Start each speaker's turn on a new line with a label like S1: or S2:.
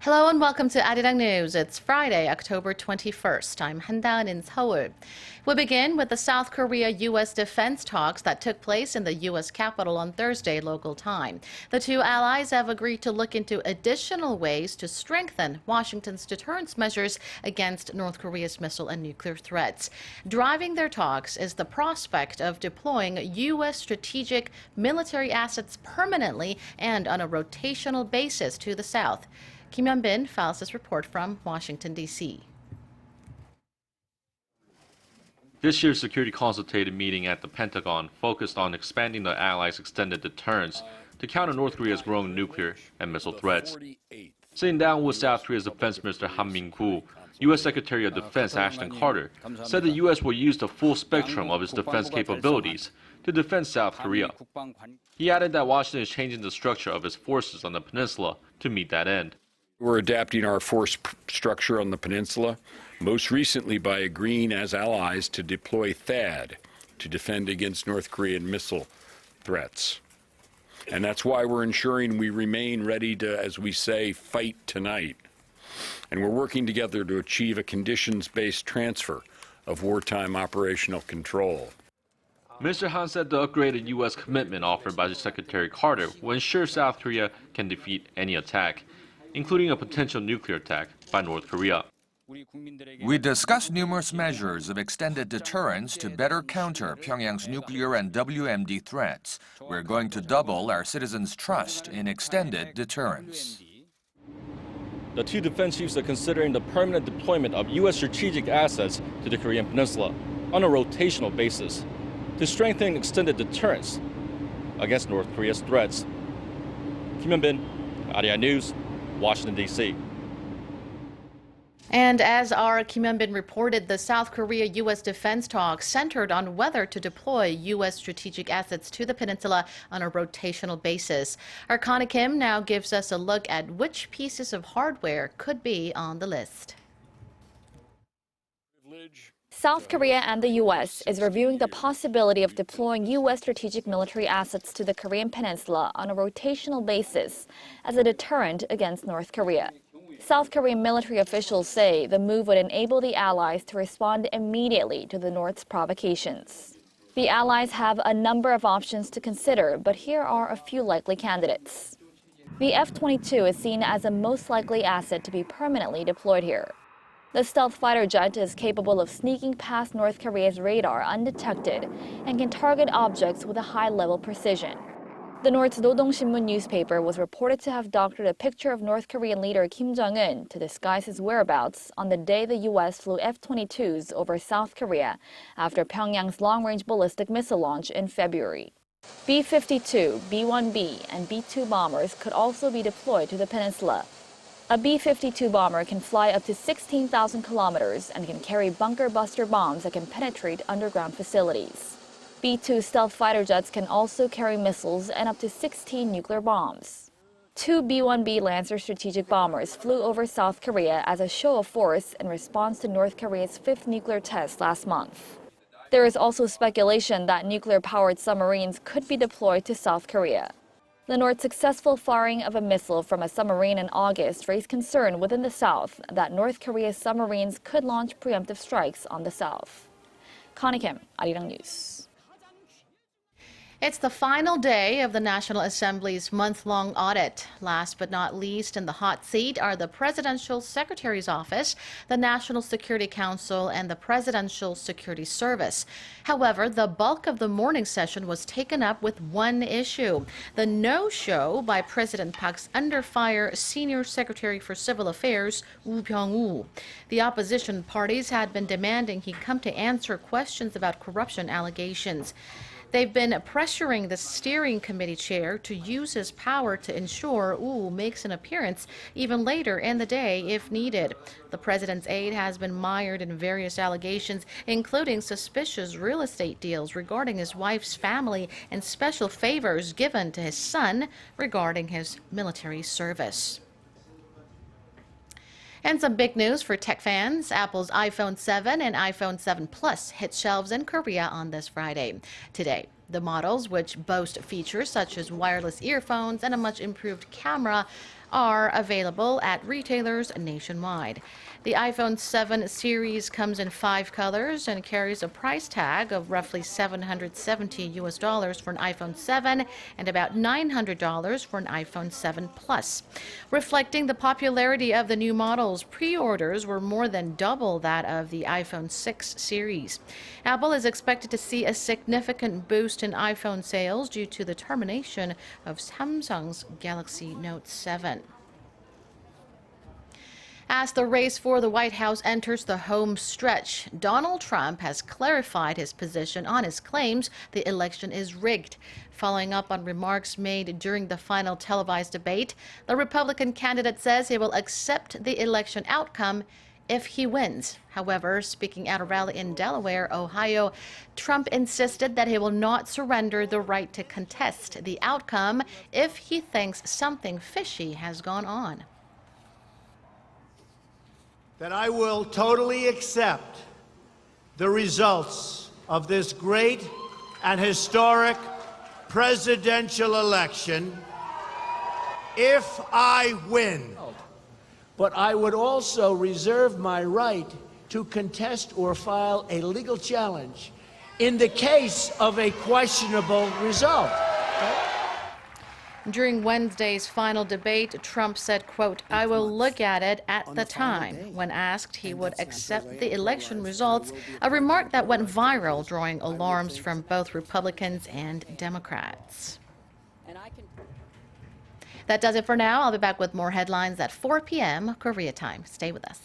S1: Hello and welcome to ARIRANG News. It's Friday, October 21st. I'm Han in Seoul. We begin with the South Korea-U.S. defense talks that took place in the U.S. Capitol on Thursday local time. The two allies have agreed to look into additional ways to strengthen Washington's deterrence measures against North Korea's missile and nuclear threats. Driving their talks is the prospect of deploying U.S. strategic military assets permanently and on a rotational basis to the South. Kim Hyun-bin files this report from Washington, D.C.
S2: This year's security consultative meeting at the Pentagon focused on expanding the Allies' extended deterrence to counter North Korea's growing nuclear and missile threats. Sitting down with South Korea's Defense Minister Han Min-koo, U.S. Secretary of Defense Ashton Carter said the U.S. will use the full spectrum of its defense capabilities to defend South Korea. He added that Washington is changing the structure of its forces on the peninsula to meet that end.
S3: We're adapting our force structure on the peninsula, most recently by agreeing as allies to deploy THAAD to defend against North Korean missile threats. And that's why we're ensuring we remain ready to, as we say, fight tonight. And we're working together to achieve a conditions-based transfer of wartime operational control.
S2: Mr. Han said the upgraded U.S. commitment offered by Secretary Carter will ensure South Korea can defeat any attack, including a potential nuclear attack by North Korea.
S4: We discussed numerous measures of extended deterrence to better counter Pyongyang's nuclear and WMD threats. We're going to double our citizens' trust in extended deterrence.
S2: The two defense chiefs are considering the permanent deployment of U.S. strategic assets to the Korean peninsula on a rotational basis to strengthen extended deterrence against North Korea's threats. Kim Hyun-bin, ARIRANG News, Washington, D.C.
S1: And as our Kim Hyun-bin reported, the South Korea-U.S. defense talks centered on whether to deploy U.S. strategic assets to the peninsula on a rotational basis. Our Connie Kim now gives us a look at which pieces of hardware could be on the list.
S5: South Korea and the U.S. is reviewing the possibility of deploying U.S. strategic military assets to the Korean peninsula on a rotational basis as a deterrent against North Korea. South Korean military officials say the move would enable the allies to respond immediately to the North's provocations. The allies have a number of options to consider, but here are a few likely candidates. The F-22 is seen as a most likely asset to be permanently deployed here. The stealth fighter jet is capable of sneaking past North Korea's radar undetected and can target objects with a high-level precision. The North's Rodong-Sinmun newspaper was reported to have doctored a picture of North Korean leader Kim Jong-un to disguise his whereabouts on the day the U.S. flew F-22s over South Korea after Pyongyang's long-range ballistic missile launch in February. B-52, B-1B, and B-2 bombers could also be deployed to the peninsula. A B-52 bomber can fly up to 16,000 kilometers and can carry bunker-buster bombs that can penetrate underground facilities. B-2 stealth fighter jets can also carry missiles and up to 16 nuclear bombs. Two B-1B Lancer strategic bombers flew over South Korea as a show of force in response to North Korea's fifth nuclear test last month. There is also speculation that nuclear-powered submarines could be deployed to South Korea. The North's successful firing of a missile from a submarine in August raised concern within the South that North Korea's submarines could launch preemptive strikes on the South. Connie Kim, ARIRANG News.
S1: It's the final day of the National Assembly's month-long audit. Last but not least in the hot seat are the Presidential Secretary's Office, the National Security Council, and the Presidential Security Service. However, the bulk of the morning session was taken up with one issue, the no-show by President Park's under-fire Senior Secretary for Civil Affairs, Woo Byung-woo. The opposition parties had been demanding he come to answer questions about corruption allegations. They've been pressuring the steering committee chair to use his power to ensure Woo makes an appearance even later in the day if needed. The president's aide has been mired in various allegations, including suspicious real estate deals regarding his wife's family and special favors given to his son regarding his military service. And some big news for tech fans. Apple's iPhone 7 and iPhone 7 Plus hit shelves in Korea on this Friday. Today, the models, which boast features such as wireless earphones and a much improved camera, are available at retailers nationwide. The iPhone 7 series comes in 5 colors and carries a price tag of roughly $770 for an iPhone 7 and about $900 for an iPhone 7 Plus. Reflecting the popularity of the new models, pre-orders were more than double that of the iPhone 6 series. Apple is expected to see a significant boost in iPhone sales due to the termination of Samsung's Galaxy Note 7. As the race for the White House enters the home stretch, Donald Trump has clarified his position on his claims the election is rigged. Following up on remarks made during the final televised debate, the Republican candidate says he will accept the election outcome if he wins. However, speaking at a rally in Delaware, Ohio, Trump insisted that he will not surrender the right to contest the outcome if he thinks something fishy has gone on.
S6: That I will totally accept the results of this great and historic presidential election if I win. But I would also reserve my right to contest or file a legal challenge in the case of a questionable result.
S1: During Wednesday's final debate, Trump said, quote, "I will look at it at the time." When asked, he would accept the election results, a remark that went viral, drawing alarms from both Republicans and Democrats. That does it for now. I'll be back with more headlines at 4 p.m. Korea time. Stay with us.